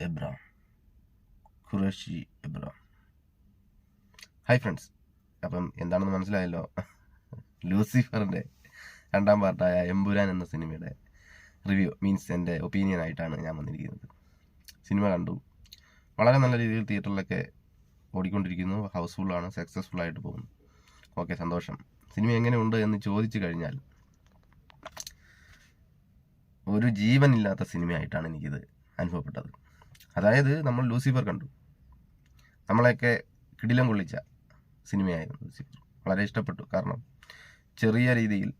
Abraham Qureshi Abraham. Hi friends, അപ്പം എന്താണെന്ന് മനസ്സിലായല്ലോ. ലൂസിഫറിൻ്റെ രണ്ടാം പാർട്ടായ എമ്പുരാൻ എന്ന സിനിമയുടെ റിവ്യൂ മീൻസ് എൻ്റെ ഒപ്പീനിയൻ ആയിട്ടാണ് ഞാൻ വന്നിരിക്കുന്നത്. സിനിമ കണ്ടു, വളരെ നല്ല രീതിയിൽ തിയേറ്ററിലൊക്കെ ഓടിക്കൊണ്ടിരിക്കുന്നു, ഹൗസ്ഫുള്ളാണ്, സക്സസ്ഫുൾ ആയിട്ട് പോകുന്നു. ഓക്കെ, സന്തോഷം. സിനിമ എങ്ങനെയുണ്ട് എന്ന് ചോദിച്ചു കഴിഞ്ഞാൽ ഒരു ജീവനില്ലാത്ത സിനിമയായിട്ടാണ് എനിക്കിത് അനുഭവപ്പെട്ടത്. അതായത് നമ്മൾ ലൂസിഫർ കണ്ടു, നമ്മളെയൊക്കെ കിടിലം കൊള്ളിച്ച സിനിമയായിരുന്നു ലൂസിഫർ. വളരെ ഇഷ്ടപ്പെട്ടു. കാരണം ചെറിയ രീതിയിൽ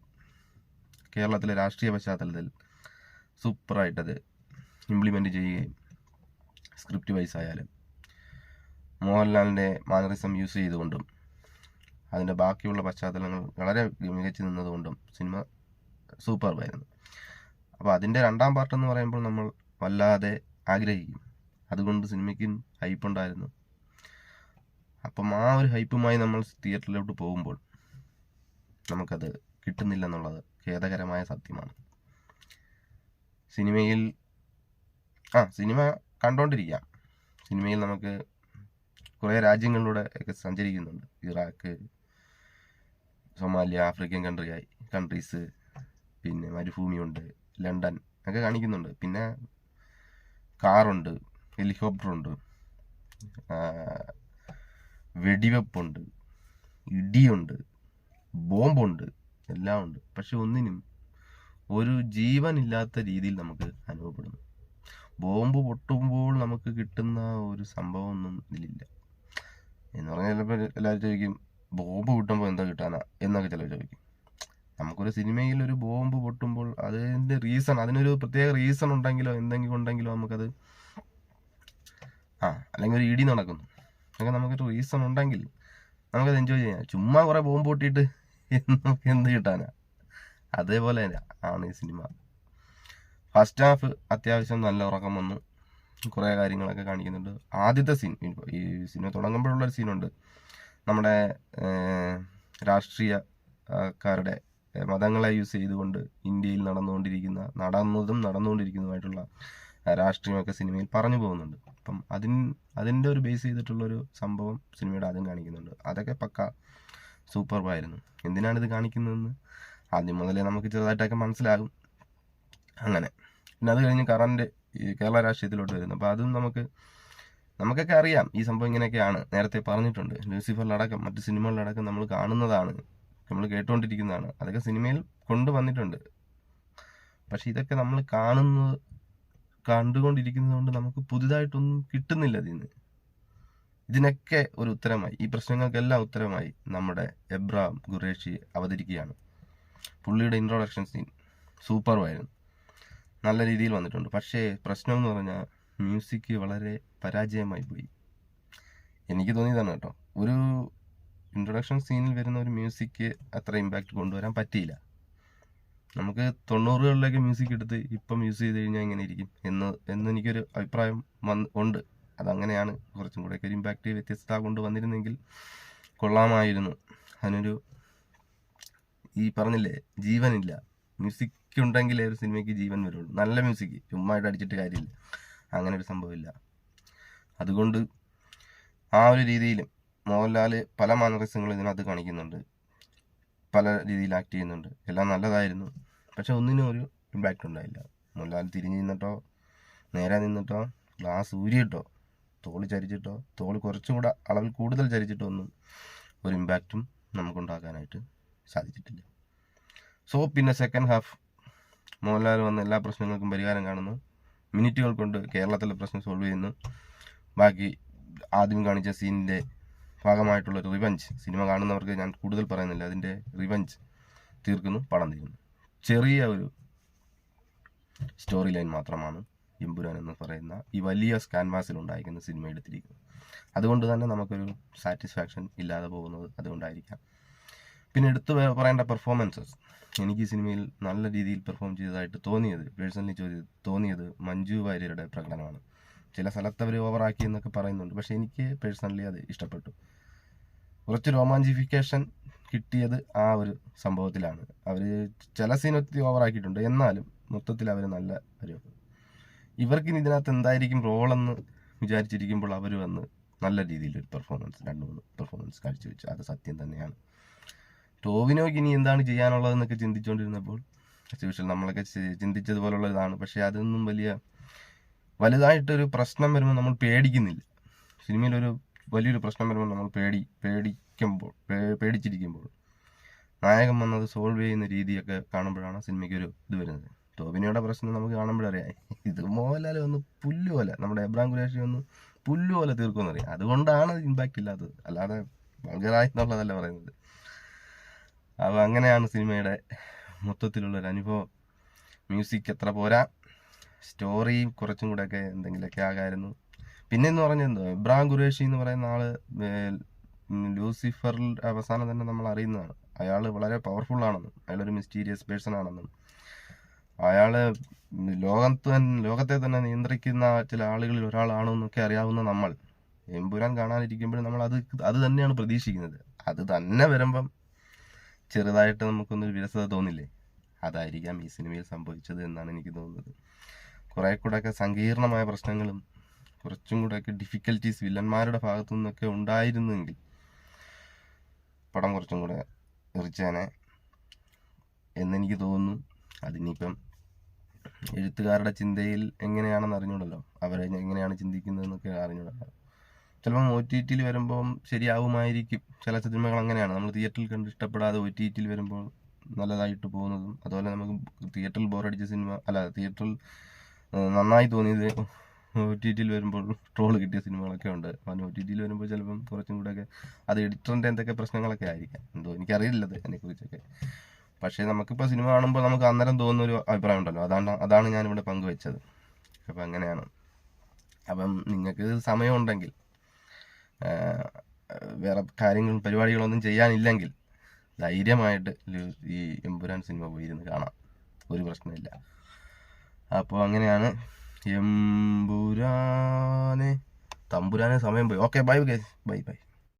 കേരളത്തിലെ രാഷ്ട്രീയ പശ്ചാത്തലത്തിൽ സൂപ്പറായിട്ടത് ഇംപ്ലിമെൻറ്റ് ചെയ്യുകയും സ്ക്രിപ്റ്റ് വൈസ് ആയാലും മോഹൻലാലിൻ്റെ മാനറിസം യൂസ് ചെയ്തുകൊണ്ടും അതിൻ്റെ ബാക്കിയുള്ള പശ്ചാത്തലങ്ങൾ വളരെ മികച്ചു നിന്നതുകൊണ്ടും സിനിമ സൂപ്പർബായിരുന്നു. അപ്പോൾ അതിൻ്റെ രണ്ടാം പാർട്ട് എന്ന് പറയുമ്പോൾ നമ്മൾ വല്ലാതെ ആഗ്രഹിക്കും. അതുകൊണ്ട് സിനിമയ്ക്കും ഹൈപ്പുണ്ടായിരുന്നു. അപ്പം ആ ഒരു ഹൈപ്പുമായി നമ്മൾ തിയേറ്ററിലോട്ട് പോകുമ്പോൾ നമുക്കത് കിട്ടുന്നില്ല എന്നുള്ളത് ഖേദകരമായ സത്യമാണ്. സിനിമ കണ്ടുകൊണ്ടിരിക്കാം. സിനിമയിൽ നമുക്ക് കുറേ രാജ്യങ്ങളിലൂടെ ഒക്കെ സഞ്ചരിക്കുന്നുണ്ട്. ഇറാഖ്, സൊമാലിയ, ആഫ്രിക്കൻ കൺട്രീസ്, പിന്നെ മരുഭൂമിയുണ്ട്, ലണ്ടൻ ഒക്കെ കാണിക്കുന്നുണ്ട്. പിന്നെ കാറുണ്ട്, ഹെലികോപ്റ്ററുണ്ട്, വെടിവെപ്പുണ്ട്, ഇടിയുണ്ട്, ബോംബുണ്ട്, എല്ലാം ഉണ്ട്. പക്ഷെ ഒന്നിനും ഒരു ജീവനില്ലാത്ത രീതിയിൽ നമുക്ക് അനുഭവപ്പെടുന്നു. ബോംബ് പൊട്ടുമ്പോൾ നമുക്ക് കിട്ടുന്ന ഒരു സംഭവമൊന്നും ഇതിലില്ല. എന്ന് പറഞ്ഞാൽ ചിലപ്പോൾ എല്ലാവരും ചോദിക്കും, ബോംബ് പൊട്ടുമ്പോൾ എന്താ കിട്ടാനാ എന്നൊക്കെ ചിലർ ചോദിക്കും. നമുക്കൊരു സിനിമയിൽ ഒരു ബോംബ് പൊട്ടുമ്പോൾ അതിൻ്റെ റീസൺ, അതിനൊരു പ്രത്യേക റീസൺ ഉണ്ടെങ്കിലോ എന്തെങ്കിലും ഉണ്ടെങ്കിലോ നമുക്കത് അല്ലെങ്കിൽ ഒരു ഇടി നടക്കുന്നു അങ്ങനെ നമുക്കൊരു റീസൺ ഉണ്ടെങ്കിൽ നമുക്കത് എൻജോയ് ചെയ്യാം. ചുമ്മാ കുറേ ബോംബ് പൊട്ടിയിട്ട് നമുക്ക് എന്ത് കിട്ടാനാ? അതേപോലെ ആണ് ഈ സിനിമ. ഫസ്റ്റ് ഹാഫ് അത്യാവശ്യം നല്ല ഉറക്കം വന്നു, കുറേ കാര്യങ്ങളൊക്കെ കാണിക്കുന്നുണ്ട്. ആദ്യത്തെ സീൻ, ഈ സിനിമ തുടങ്ങുമ്പോഴുള്ളൊരു സീനുണ്ട്. നമ്മുടെ രാഷ്ട്രീയക്കാരുടെ മതങ്ങളെ യൂസ് ചെയ്തുകൊണ്ട് ഇന്ത്യയിൽ നടന്നുകൊണ്ടിരിക്കുന്നതുമായിട്ടുള്ള രാഷ്ട്രീയമൊക്കെ സിനിമയിൽ പറഞ്ഞു പോകുന്നുണ്ട്. അപ്പം അതിൻ്റെ ഒരു ബേസ് ചെയ്തിട്ടുള്ളൊരു സംഭവം സിനിമയുടെ ആദ്യം കാണിക്കുന്നുണ്ട്. അതൊക്കെ പക്ക സൂപ്പർബായിരുന്നു. എന്തിനാണിത് കാണിക്കുന്നതെന്ന് ആദ്യം മുതലേ നമുക്ക് ചെറുതായിട്ടൊക്കെ മനസ്സിലാകും. അങ്ങനെ പിന്നെ അത് കഴിഞ്ഞ് കറണ്ട് ഈ കേരള രാഷ്ട്രീയത്തിലോട്ട് വരുന്നു. അപ്പോൾ അതും നമുക്കൊക്കെ അറിയാം ഈ സംഭവം ഇങ്ങനെയൊക്കെയാണ്. നേരത്തെ പറഞ്ഞിട്ടുണ്ട്. ലൂസിഫറിലടക്കം മറ്റ് സിനിമകളിലടക്കം നമ്മൾ കാണുന്നതാണ്, നമ്മൾ കേട്ടുകൊണ്ടിരിക്കുന്നതാണ്. അതൊക്കെ സിനിമയിൽ കൊണ്ടുവന്നിട്ടുണ്ട്. പക്ഷെ ഇതൊക്കെ നമ്മൾ കണ്ടുകൊണ്ടിരിക്കുന്നത് കൊണ്ട് നമുക്ക് പുതുതായിട്ടൊന്നും കിട്ടുന്നില്ല ഇതിനൊക്കെ ഒരു ഉത്തരമായി, ഈ പ്രശ്നങ്ങൾക്കെല്ലാം ഉത്തരമായി നമ്മുടെ എബ്രാം ഖുറേഷി അവതരിക്കുകയാണ്. പുള്ളിയുടെ ഇൻട്രൊഡക്ഷൻ സീൻ സൂപ്പർവായിരുന്നു, നല്ല രീതിയിൽ വന്നിട്ടുണ്ട്. പക്ഷേ പ്രശ്നം എന്ന് പറഞ്ഞാൽ മ്യൂസിക് വളരെ പരാജയമായി പോയി. എനിക്ക് തോന്നിയതാണ് കേട്ടോ. ഒരു ഇൻട്രൊഡക്ഷൻ സീനിൽ വരുന്ന ഒരു മ്യൂസിക് അത്ര ഇമ്പാക്റ്റ് കൊണ്ടുവരാൻ പറ്റിയില്ല. നമുക്ക് 90കളിലേക്ക് മ്യൂസിക് എടുത്ത് ഇപ്പം യൂസ് ചെയ്ത് കഴിഞ്ഞാൽ എങ്ങനെ ഇരിക്കും എന്നെനിക്കൊരു അഭിപ്രായം ഉണ്ട്. അതങ്ങനെയാണ്. കുറച്ചും കൂടെയൊക്കെ ഒരു ഇമ്പാക്റ്റ് വ്യത്യസ്തത കൊണ്ടുവന്നിരുന്നെങ്കിൽ കൊള്ളാമായിരുന്നു. അതിനൊരു ഈ പറഞ്ഞില്ലേ, ജീവനില്ല. മ്യൂസിക് ഉണ്ടെങ്കിലേ ഒരു സിനിമയ്ക്ക് ജീവൻ വരുള്ളൂ. നല്ല മ്യൂസിക് ചുമ്മായിട്ട് അടിച്ചിട്ട് കാര്യമില്ല. അങ്ങനെ ഒരു സംഭവമില്ല. അതുകൊണ്ട് ആ ഒരു രീതിയിലും മോഹൻലാൽ പല മാനറിസങ്ങളും ഇതിനകത്ത് കാണിക്കുന്നുണ്ട്, പല രീതിയിൽ ആക്ട് ചെയ്യുന്നുണ്ട്. എല്ലാം നല്ലതായിരുന്നു. പക്ഷെ ഒന്നിനും ഒരു ഇമ്പാക്റ്റ് ഉണ്ടായില്ല. മോഹൻലാൽ തിരിഞ്ഞ് നിന്നിട്ടോ, നേരെ നിന്നിട്ടോ, ഗ്ലാസ് ഊരിയിട്ടോ, തോള് ചരിച്ചിട്ടോ, തോള് കുറച്ചും കൂടെ അളവിൽ കൂടുതൽ ചരിച്ചിട്ടോ ഒന്നും ഒരു ഇമ്പാക്റ്റും നമുക്കുണ്ടാക്കാനായിട്ട് സാധിച്ചിട്ടില്ല. പിന്നെ സെക്കൻഡ് ഹാഫ് മോഹൻലാൽ വന്ന എല്ലാ പ്രശ്നങ്ങൾക്കും പരിഹാരം കാണുന്നു. മിനിറ്റുകൾ കൊണ്ട് കേരളത്തിലെ പ്രശ്നം സോൾവ് ചെയ്യുന്നു. ബാക്കി ആദ്യം കാണിച്ച സീനിൻ്റെ ഭാഗമായിട്ടുള്ളൊരു റിവഞ്ച്, സിനിമ കാണുന്നവർക്ക് ഞാൻ കൂടുതൽ പറയുന്നില്ല, അതിൻ്റെ റിവഞ്ച് തീർക്കുന്നു, പടം തീരുന്നു. ചെറിയ ഒരു സ്റ്റോറി ലൈൻ മാത്രമാണ് എമ്പുരാൻ എന്ന് പറയുന്ന ഈ വലിയ ക്യാൻവാസിൽ ഉണ്ടായിരിക്കുന്ന സിനിമ എടുത്തിരിക്കുന്നത്. അതുകൊണ്ട് തന്നെ നമുക്കൊരു സാറ്റിസ്ഫാക്ഷൻ ഇല്ലാതെ പോകുന്നത് അതുകൊണ്ടായിരിക്കാം. പിന്നെ എടുത്തു പറയേണ്ട പെർഫോമൻസസ്, എനിക്ക് ഈ സിനിമയിൽ നല്ല രീതിയിൽ പെർഫോം ചെയ്തതായിട്ട് തോന്നിയത് മഞ്ജു വാര്യരുടെ പ്രകടനമാണ്. ചില സ്ഥലത്ത് അവർ ഓവറാക്കി എന്നൊക്കെ പറയുന്നുണ്ട്, പക്ഷെ എനിക്ക് പേഴ്സണലി അത് ഇഷ്ടപ്പെട്ടു. കുറച്ച് റൊമാൻറ്റിഫിക്കേഷൻ കിട്ടിയത് ആ ഒരു സംഭവത്തിലാണ്. അവർ ചില സീൻ ഒത്തിരി ഓവറാക്കിയിട്ടുണ്ട്, എന്നാലും മൊത്തത്തിൽ അവർ നല്ല ഒരു ഇവർക്കിനി ഇതിനകത്ത് എന്തായിരിക്കും റോളെന്ന് വിചാരിച്ചിരിക്കുമ്പോൾ അവർ വന്ന് നല്ല രീതിയിൽ ഒരു പെർഫോമൻസ് 2-3 പെർഫോമൻസ് കാഴ്ചവെച്ചു. അത് സത്യം തന്നെയാണ്. ടോവിനോയ്ക്ക് ഇനി എന്താണ് ചെയ്യാനുള്ളതെന്നൊക്കെ ചിന്തിച്ചുകൊണ്ടിരുന്നപ്പോൾ യൂഷ്വൽ നമ്മളൊക്കെ ചിന്തിച്ചതുപോലുള്ള ഇതാണ്. പക്ഷേ അതൊന്നും വലുതായിട്ടൊരു പ്രശ്നം വരുമ്പോൾ നമ്മൾ പേടിക്കുന്നില്ല. സിനിമയിലൊരു വലിയൊരു പ്രശ്നം വരുമ്പോൾ നമ്മൾ പേടിച്ചിരിക്കുമ്പോൾ നായകൻ വന്നത് സോൾവ് ചെയ്യുന്ന രീതിയൊക്കെ കാണുമ്പോഴാണ് സിനിമയ്ക്കൊരു ഇത് വരുന്നത്. ടോവിനോയുടെ പ്രശ്നം നമുക്ക് കാണുമ്പോഴറിയാം, ഇത് മോഹൻലാൽ വന്ന് പുല്ലുപോലെ, നമ്മുടെ എബ്രാം ഖുറേഷി വന്ന് പുല്ലുപോലെ തീർക്കുമെന്നറിയാം. അതുകൊണ്ടാണ് ഇമ്പാക്റ്റ് ഇല്ലാത്തത്, അല്ലാതെ വൾഗറായി എന്നുള്ളതല്ല പറയുന്നത്. അപ്പോൾ അങ്ങനെയാണ് സിനിമയുടെ മൊത്തത്തിലുള്ളൊരു അനുഭവം. മ്യൂസിക് എത്ര പോരാ, സ്റ്റോറിയും കുറച്ചും കൂടെയൊക്കെ എന്തെങ്കിലുമൊക്കെ ആകായിരുന്നു. പിന്നെയെന്ന് പറഞ്ഞാൽ എന്തോ എബ്രാം ഖുറേഷി എന്ന് പറയുന്ന ആള് ലൂസിഫറിൽ അവസാനം തന്നെ നമ്മൾ അറിയുന്നതാണ്. അയാൾ വളരെ പവർഫുൾ ആണെന്നും അയാളൊരു മിസ്റ്റീരിയസ് പേഴ്സൺ ആണെന്നും അയാള് ലോകത്തെ തന്നെ നിയന്ത്രിക്കുന്ന ചില ആളുകളിൽ ഒരാളാണെന്നൊക്കെ അറിയാവുന്ന നമ്മൾ എമ്പുരാൻ കാണാനിരിക്കുമ്പോൾ നമ്മൾ അത് തന്നെയാണ് പ്രതീക്ഷിക്കുന്നത്. അത് തന്നെ വരുമ്പം ചെറുതായിട്ട് നമുക്കൊന്നൊരു വിരസത തോന്നില്ലേ? അതായിരിക്കാം ഈ സിനിമയിൽ സംഭവിച്ചത് എന്നാണ് എനിക്ക് തോന്നുന്നത്. കുറെ കൂടെയൊക്കെ സങ്കീർണമായ പ്രശ്നങ്ങളും കുറച്ചും കൂടെയൊക്കെ ഡിഫിക്കൽറ്റീസ് വില്ലന്മാരുടെ ഭാഗത്തു നിന്നൊക്കെ ഉണ്ടായിരുന്നെങ്കിൽ പടം കുറച്ചും കൂടെ എറിച്ചേനെ എന്നെനിക്ക് തോന്നുന്നു. അതിനിപ്പം എഴുത്തുകാരുടെ ചിന്തയിൽ എങ്ങനെയാണെന്ന് അറിഞ്ഞൂടല്ലോ, അവരെ എങ്ങനെയാണ് ചിന്തിക്കുന്നതെന്നൊക്കെ അറിഞ്ഞൂടല്ലോ. ചിലപ്പം OTT വരുമ്പം ശരിയാവുമായിരിക്കും. ചില സിനിമകൾ അങ്ങനെയാണ്, നമ്മൾ തിയേറ്ററിൽ കണ്ട് ഇഷ്ടപ്പെടാതെ OTT വരുമ്പോൾ നല്ലതായിട്ട് പോകുന്നതും. അതുപോലെ നമുക്ക് തിയേറ്ററിൽ ബോറടിച്ച സിനിമ തിയേറ്ററിൽ നന്നായി തോന്നിയത് OTT വരുമ്പോൾ ട്രോള് കിട്ടിയ സിനിമകളൊക്കെ ഉണ്ട്. അപ്പോൾ OTT വരുമ്പോൾ ചിലപ്പം കുറച്ചും കൂടെയൊക്കെ അത് എഡിറ്ററിൻ്റെ എന്തൊക്കെ പ്രശ്നങ്ങളൊക്കെ ആയിരിക്കാം, എന്തോ എനിക്കറിയില്ലത് അതിനെക്കുറിച്ചൊക്കെ. പക്ഷേ നമുക്കിപ്പോൾ സിനിമ കാണുമ്പോൾ നമുക്ക് അന്നേരം തോന്നുന്നൊരു അഭിപ്രായം ഉണ്ടല്ലോ, അതാണ് ഞാനിവിടെ പങ്കുവെച്ചത്. അപ്പം അങ്ങനെയാണ്. അപ്പം നിങ്ങൾക്ക് സമയമുണ്ടെങ്കിൽ, വേറെ പരിപാടികളൊന്നും ചെയ്യാനില്ലെങ്കിൽ ധൈര്യമായിട്ട് ഈ എമ്പുരാൻ സിനിമ പോയിരുന്ന് കാണാം, ഒരു പ്രശ്നമില്ല. അപ്പോൾ അങ്ങനെയാണ് തമ്പുരാനെ സമയം പോയി. Okay, by.